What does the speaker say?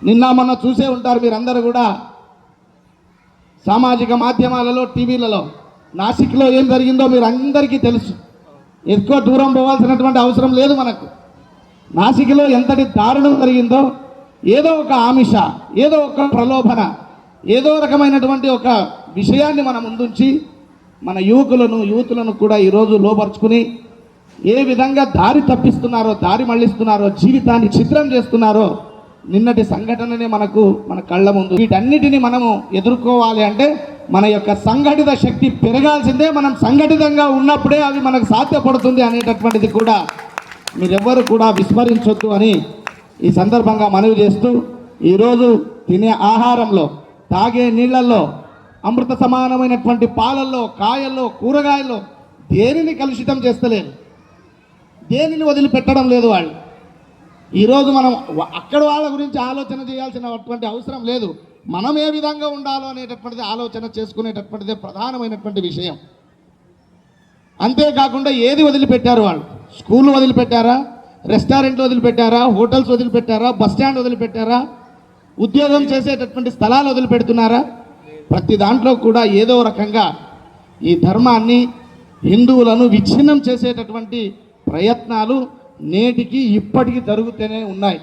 నిన్న మొన్న చూసే ఉంటారు మీరందరూ కూడా సామాజిక మాధ్యమాలలో, టీవీలలో. నాసిక్లో ఏం జరిగిందో మీరు అందరికీ తెలుసు. ఎక్కువ దూరం పోవాల్సినటువంటి అవసరం లేదు మనకు. నాసిక్లో ఎంతటి దారుణం జరిగిందో, ఏదో ఒక ఆమిష, ఏదో ఒక ప్రలోభన, ఏదో రకమైనటువంటి ఒక విషయాన్ని మన ముందుంచి మన యూతులను కూడా ఈరోజు లోపరుచుకుని ఏ విధంగా దారి తప్పిస్తున్నారో, దారి మళ్లిస్తున్నారో, జీవితాన్ని చిత్రం చేస్తున్నారో నిన్నటి సంఘటననే మన కళ్ళ ముందు. వీటన్నిటిని మనము ఎదుర్కోవాలి అంటే మన యొక్క సంఘటిత శక్తి పెరగాల్సిందే. మనం సంఘటితంగా ఉన్నప్పుడే అవి మనకు సాధ్యపడుతుంది అనేటటువంటిది కూడా మీరెవ్వరు కూడా విస్మరించొద్దు అని ఈ సందర్భంగా మనవి చేస్తూ, ఈరోజు తినే ఆహారంలో, తాగే నీళ్లలో, అమృత సమానమైనటువంటి పాలల్లో, కాయల్లో, కూరగాయల్లో దేనిని కలుషితం చేస్తలేదు, దేనిని వదిలిపెట్టడం లేదు వాళ్ళు. ఈరోజు మనం అక్కడ వాళ్ళ గురించి ఆలోచన చేయాల్సినటువంటి అవసరం లేదు. మనం ఏ విధంగా ఉండాలో అనేటటువంటిది ఆలోచన చేసుకునేటటువంటిదే ప్రధానమైనటువంటి విషయం. అంతేకాకుండా ఏది వదిలిపెట్టారు వాళ్ళు? స్కూళ్ళు వదిలిపెట్టారా? రెస్టారెంట్లు వదిలిపెట్టారా? హోటల్స్ వదిలిపెట్టారా? బస్ స్టాండ్ వదిలిపెట్టారా? ఉద్యోగం చేసేటటువంటి స్థలాలు వదిలిపెడుతున్నారా? ప్రతి దాంట్లో కూడా ఏదో రకంగా ఈ ధర్మాన్ని, హిందువులను విచ్ఛిన్నం చేసేటటువంటి ప్రయత్నాలు నేటికి ఇప్పటికీ జరుగుతూనే ఉన్నాయి.